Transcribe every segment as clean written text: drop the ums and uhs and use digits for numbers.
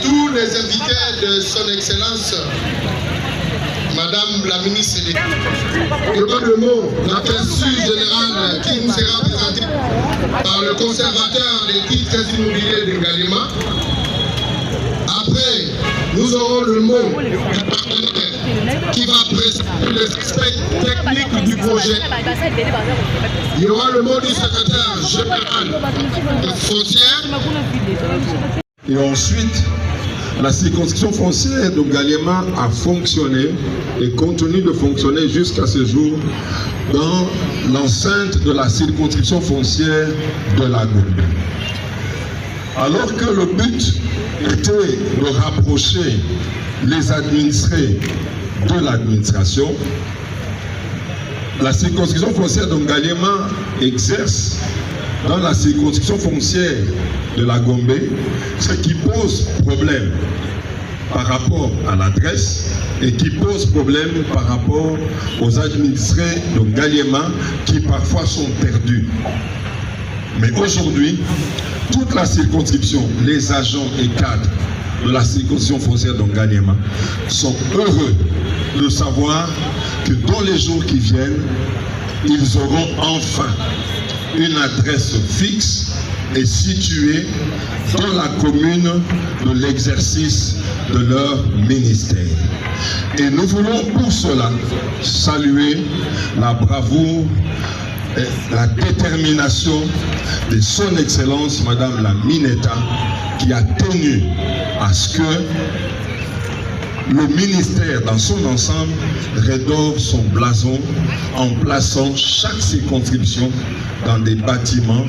tous les invités de son Excellence, Madame la ministre d'État. Le mot, l'aperçu général qui nous sera présenté par le conservateur des titres immobiliers de Ngaliema. Après, nous aurons le mot du partenaire qui va présenter les aspects techniques du projet. Il y aura le mot du secrétaire général de foncière. Et ensuite, la circonscription foncière de Ngaliema a fonctionné et continue de fonctionner jusqu'à ce jour dans l'enceinte de la circonscription foncière de la Gombe. Alors que le but était de rapprocher les administrés de l'administration, la circonscription foncière de Ngaliema exerce dans la circonscription foncière de la Gombe, ce qui pose problème par rapport à l'adresse et qui pose problème par rapport aux administrés de Ngaliema qui parfois sont perdus. Mais aujourd'hui, toute la circonscription, les agents et cadres de la circonscription foncière de Ngaliema sont heureux de savoir que dans les jours qui viennent, ils auront enfin une adresse fixe et située dans la commune de l'exercice de leur ministère. Et nous voulons pour cela saluer la bravoure et la détermination de son Excellence Madame la Mineta qui a tenu à ce que le ministère dans son ensemble redore son blason en plaçant chaque circonscription dans des bâtiments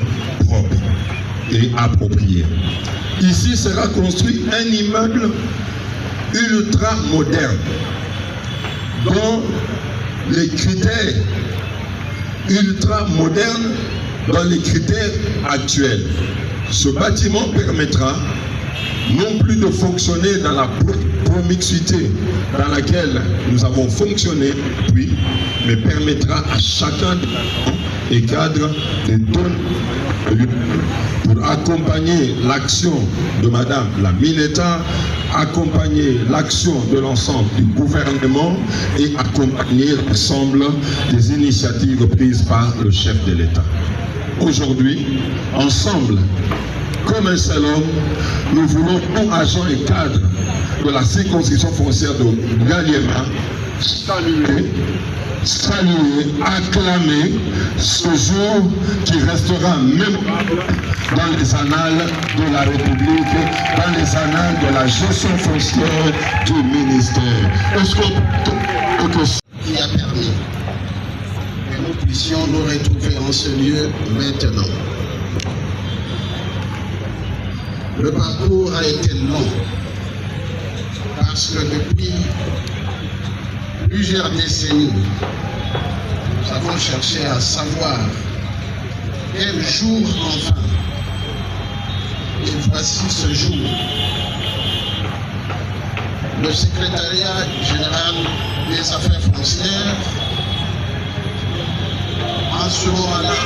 propres et appropriés. Ici sera construit un immeuble ultra moderne dont les critères ultra modernes dans les critères actuels. Ce bâtiment permettra non plus de fonctionner dans la promixité dans laquelle nous avons fonctionné depuis, mais permettra à chacun des cadres de donner pour accompagner l'action de Madame la Mineta, accompagner l'action de l'ensemble du gouvernement et accompagner l'ensemble des initiatives prises par le chef de l'État. Aujourd'hui, ensemble, comme un seul homme, nous voulons, nous, agents et cadres de la circonscription foncière de Ngaliema, saluer, acclamer ce jour qui restera mémorable dans les annales de la République, dans les annales de la gestion foncière du ministère. Est-ce qui a permis que nous puissions nous retrouver en ce lieu maintenant. Le parcours a été long parce que depuis plusieurs décennies, nous avons cherché à savoir quel jour enfin. Et voici ce jour. Le secrétariat général des affaires foncières, en ce moment-là,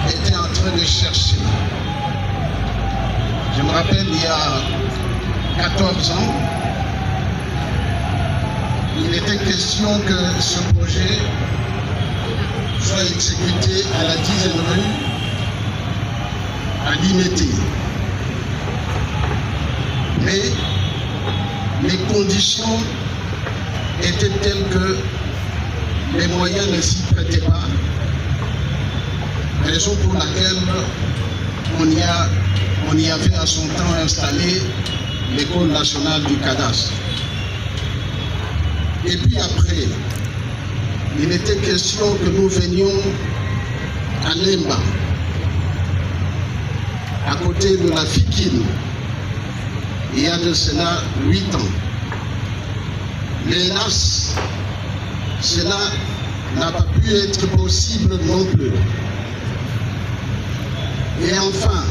était en train de chercher. Je me rappelle, il y a 14 ans, il était question que ce projet soit exécuté à la 10e rue, à Limété. Mais les conditions étaient telles que les moyens ne s'y prêtaient pas, raison pour laquelle on y avait à son temps installé l'école nationale du cadastre. Et puis après, il était question que nous venions à Lemba, à côté de la Fikine, il y a de cela 8 ans. Mais hélas, cela n'a pas pu être possible non plus. Et enfin,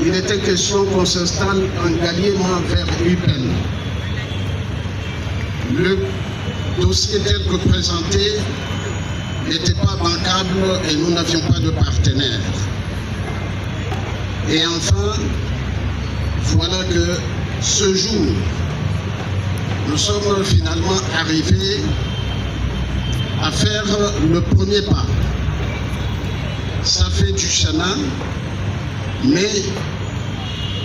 il était question qu'on s'installe en Ngaliema vers Upen. Le dossier tel que présenté n'était pas bancable et nous n'avions pas de partenaire. Et enfin, voilà que ce jour, nous sommes finalement arrivés à faire le premier pas. Ça fait du chemin, mais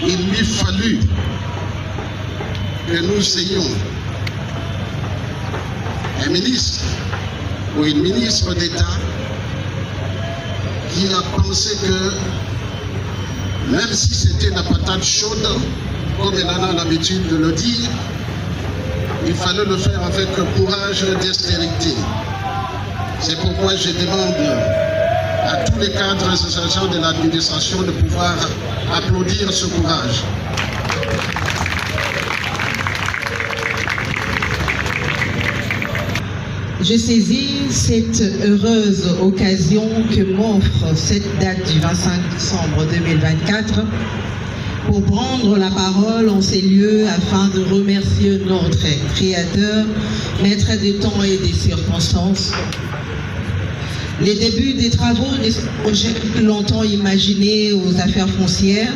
il lui fallut que nous ayons un ministre ou une ministre d'État qui a pensé que même si c'était la patate chaude, comme elle en a l'habitude de le dire, il fallait le faire avec courage et dextérité. C'est pourquoi je demande à tous les cadres et agents de l'administration de pouvoir applaudir ce courage. Je saisis cette heureuse occasion que m'offre cette date du 25 décembre 2024 pour prendre la parole en ces lieux afin de remercier notre Créateur, Maître des temps et des circonstances. Les débuts des travaux des projets longtemps imaginés aux affaires foncières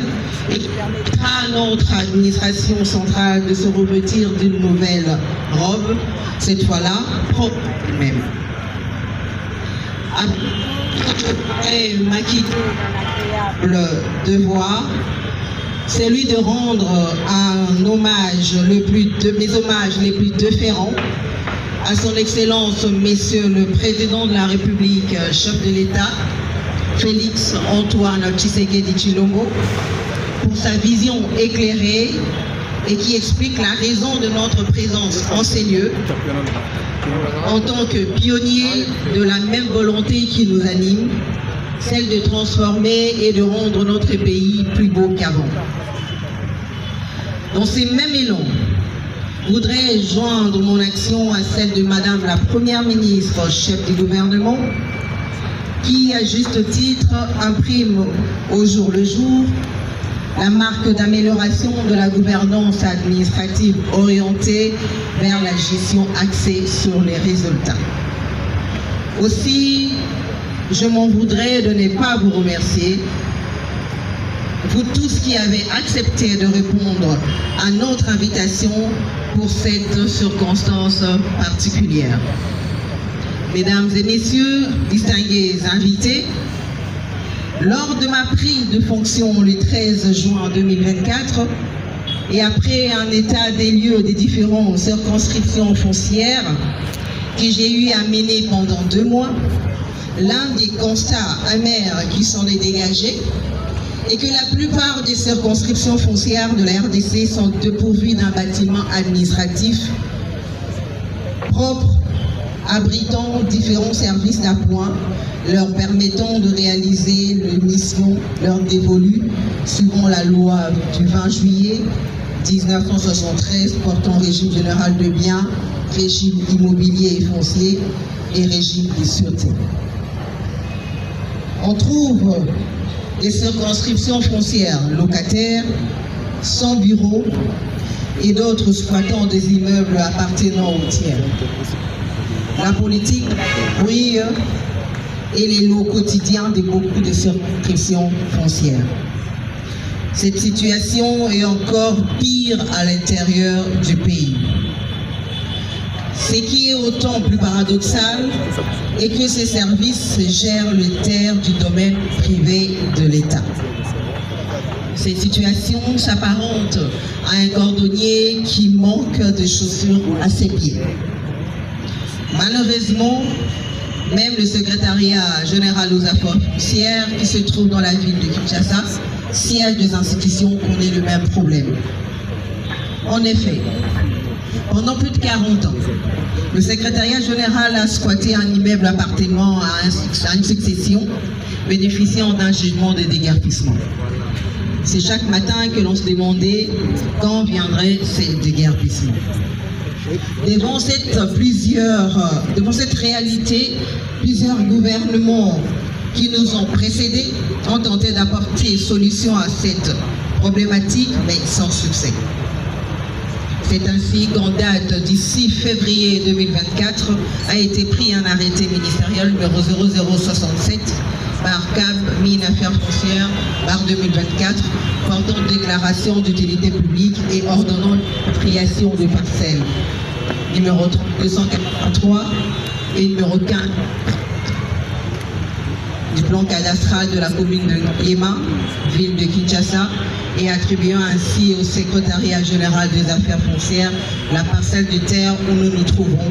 et qui permettra à notre administration centrale de se revêtir d'une nouvelle robe, cette fois-là propre elle-même. Après m'acquitter d'un agréable devoir, celui de rendre un hommage, mes hommages les plus déférents à son Excellence, Monsieur le Président de la République, chef de l'État, Félix Antoine Tshisekedi Tshilombo, pour sa vision éclairée et qui explique la raison de notre présence en ces lieux, en tant que pionnier de la même volonté qui nous anime, celle de transformer et de rendre notre pays plus beau qu'avant. Dans ces mêmes élans, voudrais joindre mon action à celle de Madame la Première ministre, chef du gouvernement, qui, à juste titre, imprime au jour le jour la marque d'amélioration de la gouvernance administrative orientée vers la gestion axée sur les résultats. Aussi, je m'en voudrais de ne pas vous remercier, vous tous qui avez accepté de répondre à notre invitation pour cette circonstance particulière. Mesdames et messieurs, distingués invités, lors de ma prise de fonction le 13 juin 2024 et après un état des lieux des différentes circonscriptions foncières que j'ai eu à mener pendant 2 mois, l'un des constats amers qui s'en est dégagé est que la plupart des circonscriptions foncières de la RDC sont dépourvues d'un bâtiment administratif propre, abritant différents services d'appoint, leur permettant de réaliser les missions leur dévolues suivant la loi du 20 juillet 1973 portant régime général de biens, régime immobilier et foncier et régime de sûreté. On trouve des circonscriptions foncières locataires, sans bureaux et d'autres squattant des immeubles appartenant aux tiers. La politique brille et les lots quotidiens de beaucoup de circonscriptions foncières. Cette situation est encore pire à l'intérieur du pays. Ce qui est autant plus paradoxal est que ces services gèrent les terres du domaine privé de l'État. Cette situation s'apparente à un cordonnier qui manque de chaussures à ses pieds. Malheureusement, même le secrétariat général aux affaires foncières qui se trouve dans la ville de Kinshasa, siège des institutions, connaît le même problème. En effet, pendant plus de 40 ans, le secrétariat général a squatté un immeuble appartenant à une succession bénéficiant d'un jugement de déguerpissement. C'est chaque matin que l'on se demandait quand viendrait ce déguerpissement. Devant cette réalité, plusieurs gouvernements qui nous ont précédés ont tenté d'apporter solution à cette problématique, mais sans succès. C'est ainsi qu'en date du 6 février 2024 a été pris un arrêté ministériel numéro 0067 par CAB Mines Affaires Foncières par 2024 portant déclaration d'utilité publique et ordonnant l'appropriation de parcelles. Numéro 283 et numéro 15 du plan cadastral de la commune de Ngaliema, ville de Kinshasa, et attribuant ainsi au secrétariat général des affaires foncières la parcelle de terre où nous nous trouvons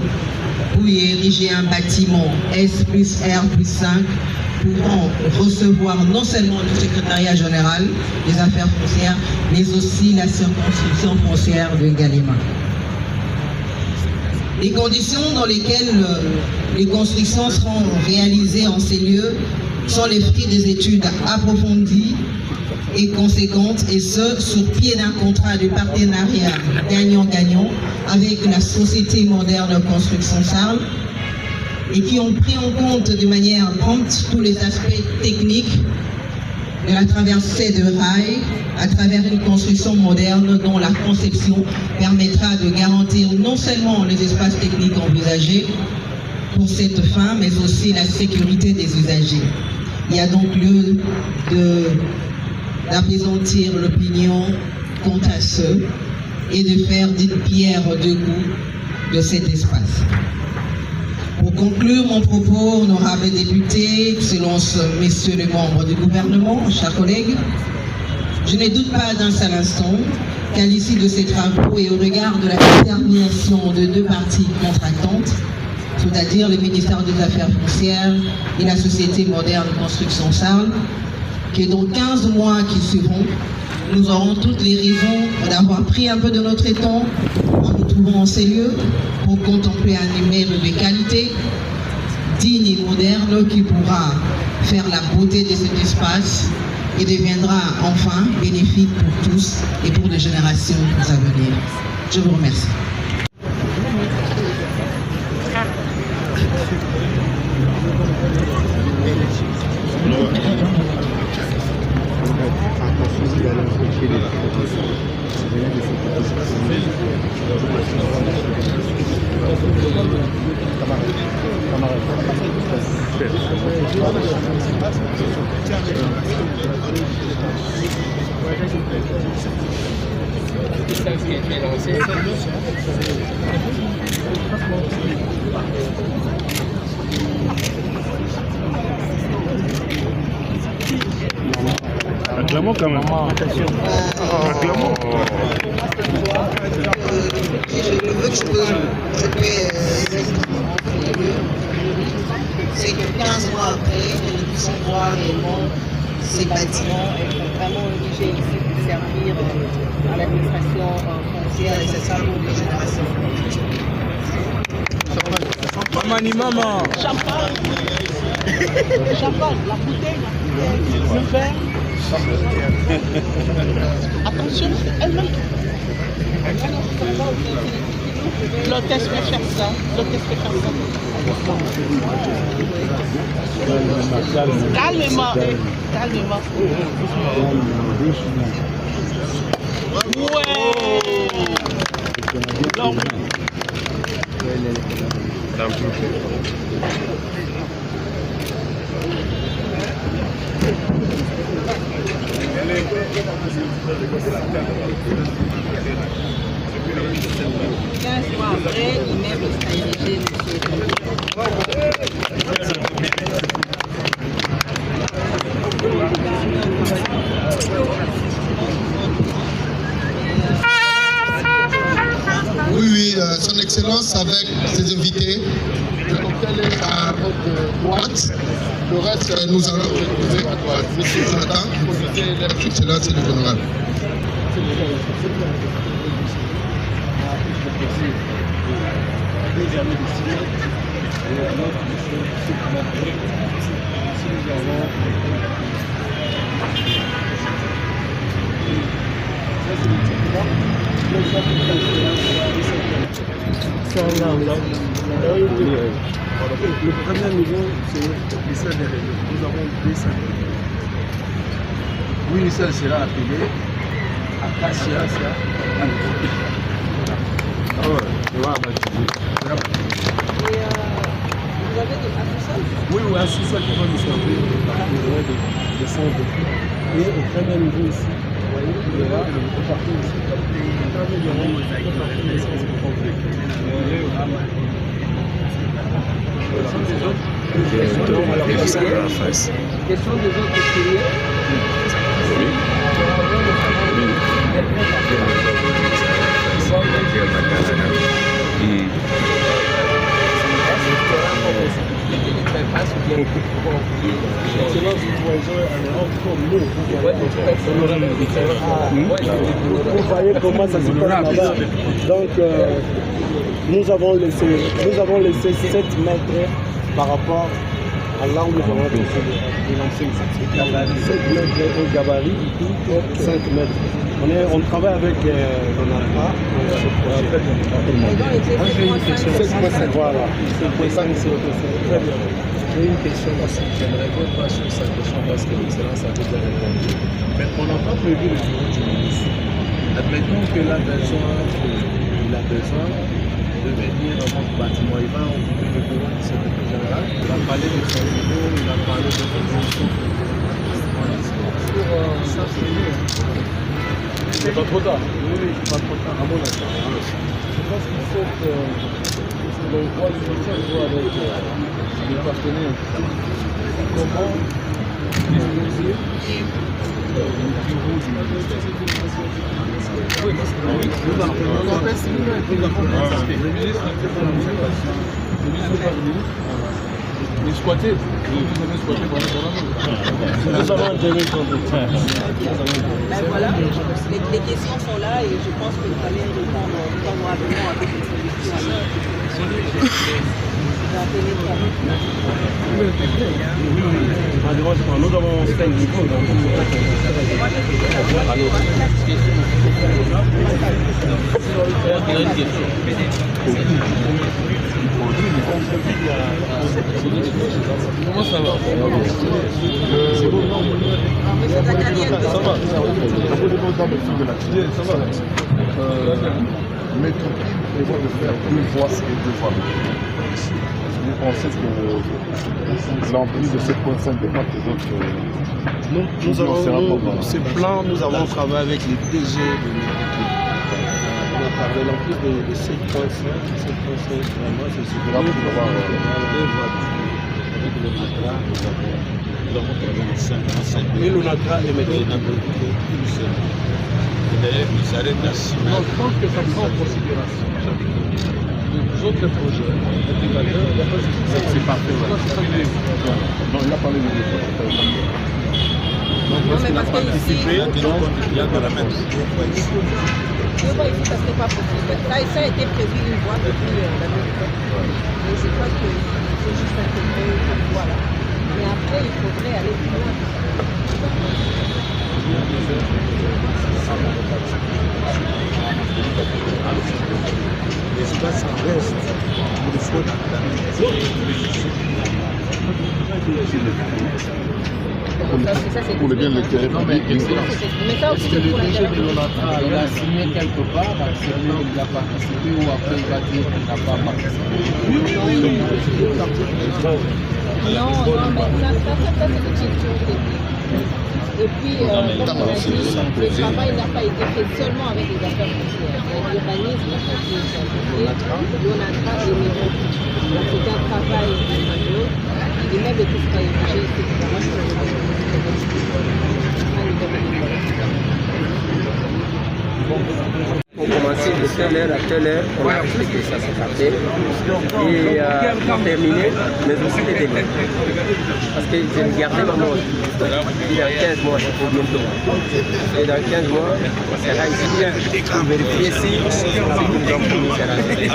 pour y ériger un bâtiment S+R+5 pouvant recevoir non seulement le secrétariat général des affaires foncières, mais aussi la circonscription foncière de Ngaliema. Les conditions dans lesquelles les constructions seront réalisées en ces lieux sont les fruits des études approfondies et conséquentes, et ce, sur pied d'un contrat de partenariat gagnant-gagnant avec la Société moderne Construction Sarl, et qui ont pris en compte de manière prompte tous les aspects techniques de la traversée de rail à travers une construction moderne dont la conception permettra de garantir non seulement les espaces techniques envisagés pour cette fin, mais aussi la sécurité des usagers. Il y a donc lieu d'apaisantir l'opinion quant à ce et de faire d'une pierre deux coups de cet espace. Pour conclure mon propos, honorables députés, excellences, messieurs les membres du gouvernement, chers collègues, je ne doute pas d'un seul instant qu'à l'issue de ces travaux et au regard de la détermination de deux parties contractantes, c'est-à-dire le ministère des Affaires foncières et la Société moderne Construction Sarl, que dans 15 mois qui suivront, nous aurons toutes les raisons d'avoir pris un peu de notre temps en nous trouvant en ces lieux pour contempler un immeuble de qualité, digne et moderne qui pourra faire la beauté de cet espace et deviendra enfin bénéfique pour tous et pour les générations à venir. Je vous remercie. Acclamons quand même. Acclamons. C'est que 15 mois après, nous puissions voir réellement ces bâtiments vraiment obligés ici de servir à l'administration foncière et c'est ça pour les générations. Maman. Champagne. Champagne, la bouteille, le verre. Attention, elle-même. L'hôtesse peut faire ça. Calmement. Ouais. Après, l'immeuble sera érigé, Oui, son Excellence avec ses invités. Le cocktail est à votre droite. Le reste, nous allons retrouver à droite. Monsieur Jonathan, votre Excellence et le général. Le premier niveau, c'est les salles des réunions. Nous avons 2 salles. Oui, une salle sera appelée Acacia. nous avez un sous-sol? Oui, un sous-sol qui va nous servir de centre. Et au premier niveau ici, vous voyez, il y aura le parking ici. Il y aura un parking d'essence pour complet. Question des autres escaliers. Vous voyez comment ça se passe là-bas. Donc nous avons laissé 7 mètres par rapport à là où nous avons lancé le 7 mètres au gabarit, 5 mètres. On travaille avec l'ONATRA. J'ai une question. Voilà. 5.5, c'est très bien. J'ai une question aussi. J'aimerais bien pas sur sa question parce que l'excellence a déjà répondu. Mais on n'a pas prévu le bureau du ministre. Admettons qu'il a besoin de venir dans notre bâtiment. Il va occuper le bureau du secrétaire général. Il va parler de son bureau, il va parler de son bureau. Ça, c'est mieux. C'est pas trop tard. Oui, c'est pas trop tard. À mon avis. Je pense qu'il faut que l'on voit le ministère avec les partenaires. Comment disposer du bureau du ministère. Oui, parce que nous avons Mais squatter, vous avez squatté pendant nous avons géré son Ben voilà, les questions sont là et je pense que vous allez répondre favorablement avec les solutions. Nous avons 5 niveaux. Comment ça va? Ça va. Métropole prévoit de faire 2 voies et 2 voies. Vous pensez que l'emprise de 7,5 départ des autres Nous avons ce plan, nous avons travaillé avec les DG de Métropole. On a parlé l'emprise de 7,5, vraiment, c'est ce que nous avons avec le NATRA, nous avons travaillé 5. Et le NATRA est maintenant une seule. D'ailleurs, il s'arrête à 6 mètres. Je pense que ça prend en considération les autres projets. C'est parfait. Non, il a parlé de 2 voies. Non, mais parce que ici, Il y a de la mettre. je vois ici, ça serait pas possible. Ça a été prévu une voie depuis la métropole. Mais je crois qu'il faut juste intégrer cette voie-là. Mais après, il faudrait aller plus loin. L'espace reste pour le choix Pour le bien de l'éclairage public. Mais ça aussi, Est-ce que c'est le pour DG l'intérêt de public. l'ONATRA il a signé quelque part, accepté qu'il a participé ou après il va dire qu'il n'a pas participé? Non, mais ça c'est une question technique. Et puis, comme on a dit, le travail n'a pas été fait seulement avec les affaires foncières. L'urbanisme a été fait, l'ONATRA et Métropole. Donc c'est un travail et même les pistes voyagées, etc. Moi, je On commençait de telle heure à telle heure, on a respecté ça, c'est parfait. Et pour terminer, mais aussi les délais. Parce que j'ai gardé ma mort. Et dans 15 mois, c'est pour bientôt. Et dans 15 mois, on sera ici pour vérifier si ce que nous avons promis sera respecté.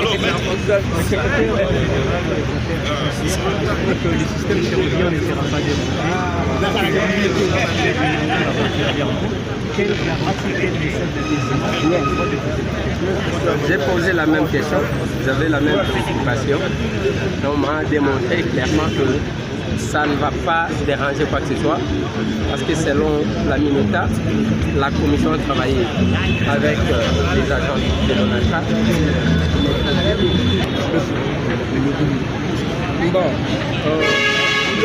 Que le système chirurgien ne sera pas démonté. Quelle garantie, quelle recette de décision? J'ai posé la même question, j'avais la même préoccupation. On m'a démontré clairement que ça ne va pas déranger quoi que ce soit, parce que selon la MINUTA, la commission a travaillé avec les agents de l'ONATRA. Bon, il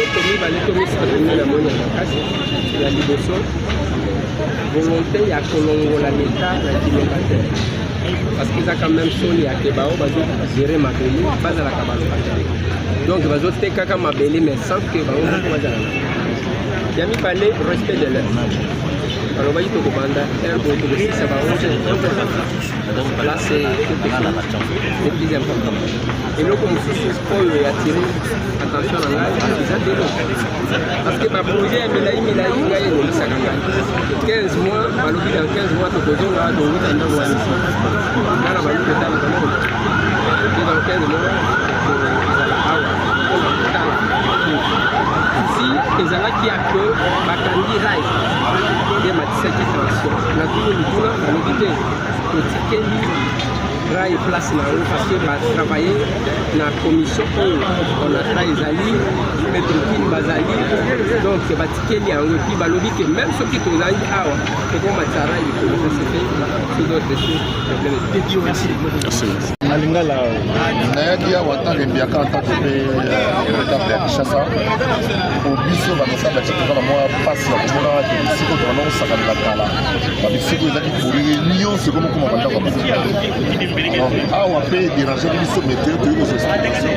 y a liboso, volonté, il y a Kolongo, la l'État, la Guinée. Parce qu'ils ont quand même sonné à Kebao, ils ont géré ma belle, pas à la cabane. Donc, ils ont fait caca ma belle, mais sans que Bao soit là. Il y a mis parler respect de l'œuvre. Alors, on va y demander un peu de si ça va ranger. Là, c'est quelque chose de plus important. Et là, comme si c'est pour attirer attention à la parce que ma projet est 15 mois, dans 15 mois, tu peux dire là, donc dans 15 mois, ici, les gens qui accueillent Bakandi Rai, des matissés qui transforment. La vie de l'Oula, la lobité, le ticket Rai place là parce que va travailler dans la commission on a travaillé Zali, Métropole Bazali, donc c'est ticket li en qui va lobby que même ceux qui sont là, c'est comme Matara, il faut que ça se fait sur d'autres choses. Merci. Alingala nayaki awa ntango embiaka ntako mpe retable ya Kinshasa po biso banosala bati kozala mwa mpasi ya komona ke bisiko tozana kosakanela kala babisiko ezaki polele nyonso ekomokoma bandako ya biso awa mpe dérangeki biso météo toyei kosoexplication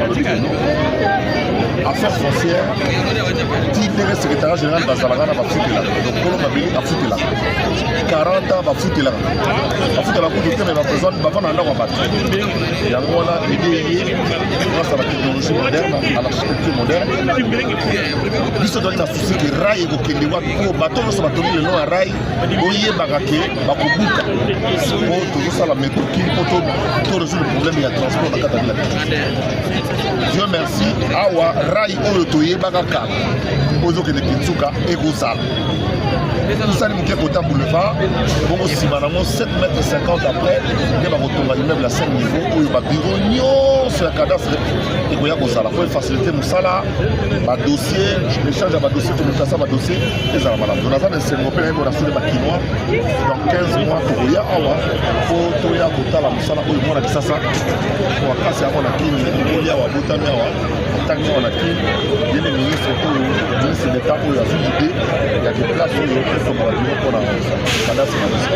affaire foncière tidere secrétariat général bazalaka na bafutelaka donc kolo mabeli afutelaka 40 ans bafutelaka kutu te me bavanda na ndako ya bato yango wana idée grâce à la technologie moderne, à l'architecture moderne biso toali na souci ke rai ekokende wapi po bato nyonso batongi lelo ya rai oyebaka ke bakobuka po tozosala métokili po torésoudre le problème ya transport na kati ya bila Dieu merci awa rai oyo toyebaka kaka ozokende Kinsuka ekozala tosali moke kota boulevard bongo nsima nango 7,50 m après nde bakotonga immeuble ya 5 niveau oyo babiro nyonso ya cadastre ekoya kozala po efacilité mosala badossier échange ya badossier communication ya badossier ezala malamu to naza na esengo mpe nayebi nasule bakinois dans 15 mois tokoya awa po toya kotala mosala oyo mwana kisasa wakasi yango na kini ekoli awa botami awa atangi awa na kini yene ministre oyo ministre d'état oyo azwi ide ya deplace oyo esokola bino mpona cadastre na biso